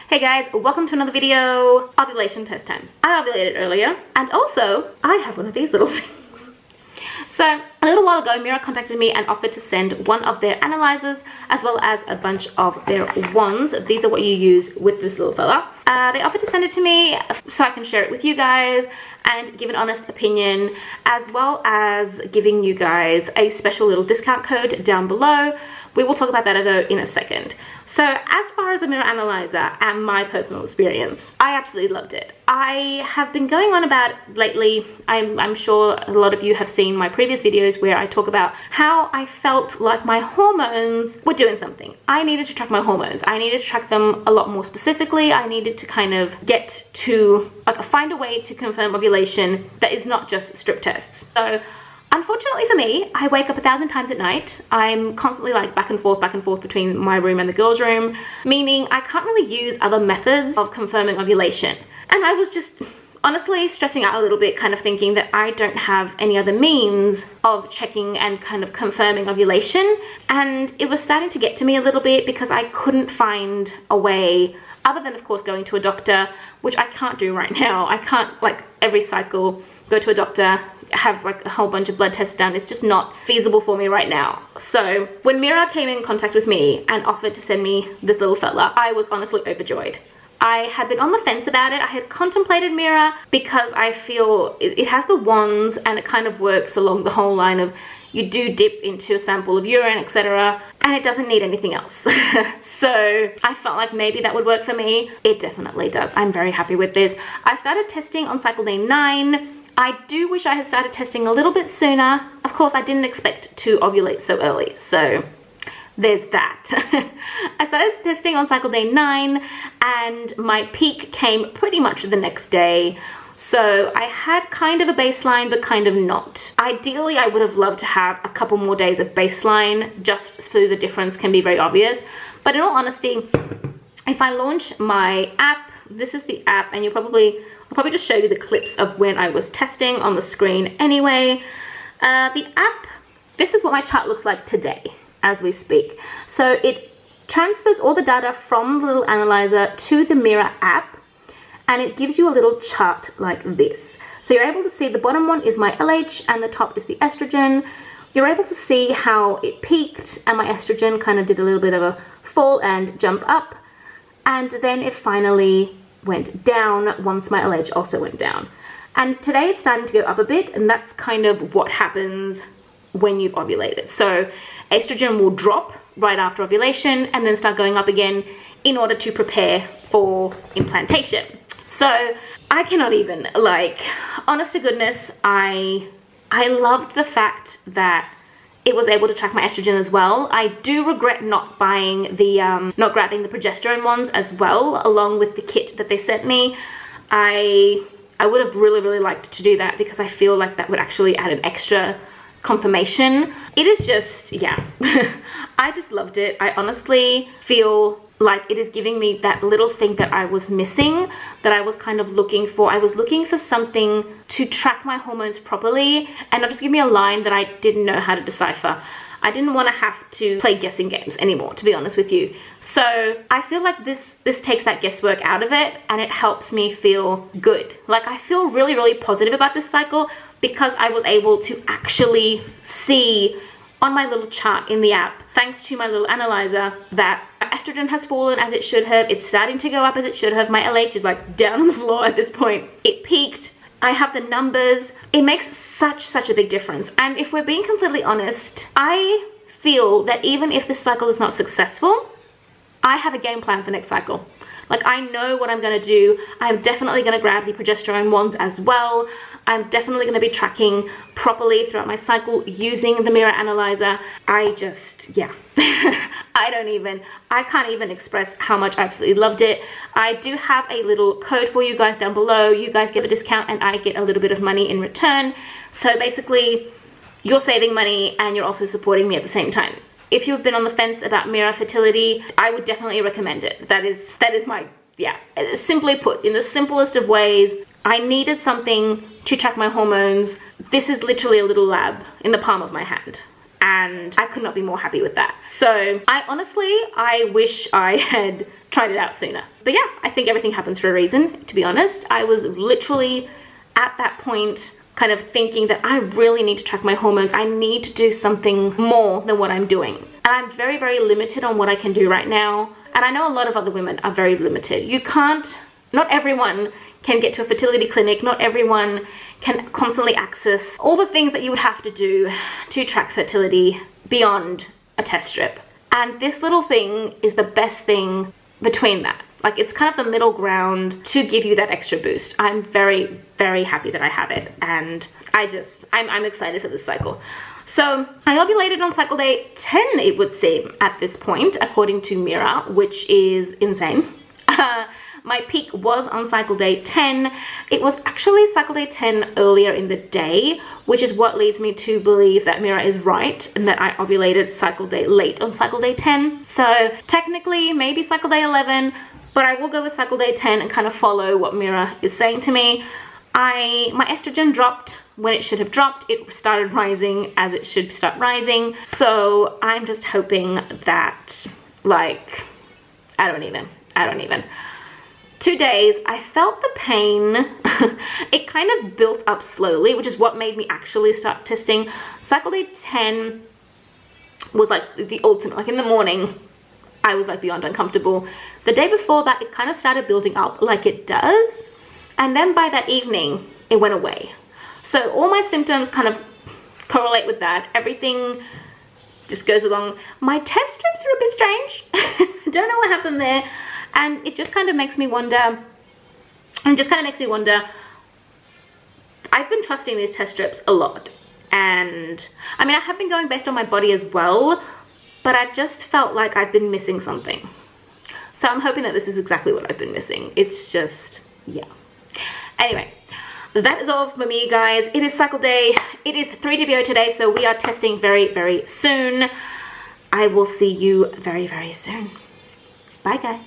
Hey guys, welcome to another video. Ovulation test time. I ovulated earlier, and also I have one of these little things. So a little while ago, Mira contacted me and offered to send one of their analyzers as well as a bunch of their wands. These are what you use with this little fella. They offered to send it to me so I can share it with you guys and give an honest opinion, as well as giving you guys a special little discount code down below. We will talk about that though in a second. So as far as the Mira analyzer and my personal experience, I absolutely loved it. I have been going on about it lately. I'm sure a lot of you have seen my previous videos where I talk about how I felt like my hormones were doing something. I needed to track my hormones. I needed to track them a lot more specifically. I needed to kind of get to, find a way to confirm ovulation that is not just strip tests. So unfortunately for me, I wake up 1,000 times at night. I'm constantly like back and forth between my room and the girls' room, meaning I can't really use other methods of confirming ovulation. And I was just honestly stressing out a little bit, kind of thinking that I don't have any other means of checking and kind of confirming ovulation. And it was starting to get to me a little bit because I couldn't find a way, other than of course going to a doctor, which I can't do right now. I can't like every cycle go to a doctor, have like a whole bunch of blood tests done. It's just not feasible for me right now. So when Mira came in contact with me and offered to send me this little fella, I was honestly overjoyed. I had been on the fence about it. I had contemplated Mira because I feel it has the wands and it kind of works along the whole line of you do dip into a sample of urine, etc., and it doesn't need anything else. So I felt like maybe that would work for me. It definitely does. I'm very happy with this. I started testing on cycle day 9. I do wish I had started testing a little bit sooner. Of course, I didn't expect to ovulate so early, so there's that. I started testing on cycle day 9 and my peak came pretty much the next day. So I had kind of a baseline, but kind of not. Ideally, I would have loved to have a couple more days of baseline, just so the difference can be very obvious. But in all honesty, if I launch my app, this is the app, and I'll probably just show you the clips of when I was testing on the screen anyway. The app, this is what my chart looks like today as we speak. So it transfers all the data from the little analyzer to the Mira app, and it gives you a little chart like this. So you're able to see the bottom one is my LH and the top is the estrogen. You're able to see how it peaked and my estrogen kind of did a little bit of a fall and jump up, and then it finally went down once my LH also went down. And today it's starting to go up a bit, and that's kind of what happens when you've ovulated. So estrogen will drop right after ovulation and then start going up again in order to prepare for implantation. So I cannot even, like, honest to goodness, I loved the fact that it was able to track my estrogen as well. I do regret not buying the, not grabbing the progesterone ones as well, along with the kit that they sent me. I would have really liked to do that because I feel like that would actually add an extra confirmation. It is just, yeah, I just loved it. I honestly feel like it is giving me that little thing that I was missing, that I was kind of looking for. I was looking for something to track my hormones properly and not just give me a line that I didn't know how to decipher. I didn't want to have to play guessing games anymore, to be honest with you. So I feel like this takes that guesswork out of it, and it helps me feel good. Like, I feel really positive about this cycle because I was able to actually see on my little chart in the app, thanks to my little analyzer, that estrogen has fallen as it should have. It's starting to go up as it should have. My LH is like down on the floor at this point. It peaked. I have the numbers. It makes such a big difference. And if we're being completely honest, I feel that even if this cycle is not successful, I have a game plan for next cycle. Like, I know what I'm going to do. I'm definitely going to grab the progesterone ones as well. I'm definitely going to be tracking properly throughout my cycle using the Mira analyzer. I just, yeah, I can't even express how much I absolutely loved it. I do have a little code for you guys down below. You guys get a discount and I get a little bit of money in return. So basically, you're saving money and you're also supporting me at the same time. If you've been on the fence about Mira Fertility, I would definitely recommend it. That is my, yeah, simply put, in the simplest of ways, I needed something to track my hormones. This is literally a little lab in the palm of my hand, and I could not be more happy with that. So I wish I had tried it out sooner. But yeah, I think everything happens for a reason, to be honest. I was literally at that point kind of thinking that I really need to track my hormones. I need to do something more than what I'm doing. And I'm very, very limited on what I can do right now. And I know a lot of other women are very limited. You can't, not everyone can get to a fertility clinic. Not everyone can constantly access all the things that you would have to do to track fertility beyond a test strip. And this little thing is the best thing between that. Like, it's kind of the middle ground to give you that extra boost. I'm very, very happy that I have it, and I'm excited for this cycle. So I ovulated on cycle day 10, it would seem, at this point, according to Mira, which is insane. My peak was on cycle day 10. It was actually cycle day 10 earlier in the day, which is what leads me to believe that Mira is right and that I ovulated cycle day late on cycle day 10. So technically, maybe cycle day 11, but I will go with cycle day 10 and kind of follow what Mira is saying to me. My estrogen dropped when it should have dropped. It started rising as it should start rising. So I'm just hoping that, like, I don't even. 2 days, I felt the pain. It kind of built up slowly, which is what made me actually start testing. Cycle day 10 was like the ultimate. Like, in the morning, I was like beyond uncomfortable. The day before that, it kind of started building up like it does. And then by that evening, it went away. So all my symptoms kind of correlate with that. Everything just goes along. My test strips are a bit strange. Don't know what happened there. And it just kind of makes me wonder, I've been trusting these test strips a lot. And I mean, I have been going based on my body as well, but I've just felt like I've been missing something. So I'm hoping that this is exactly what I've been missing. It's just, yeah. Anyway, that is all for me, guys. It is cycle day. It is 3GBO today, so we are testing very, very soon. I will see you very, very soon. Bye, guys.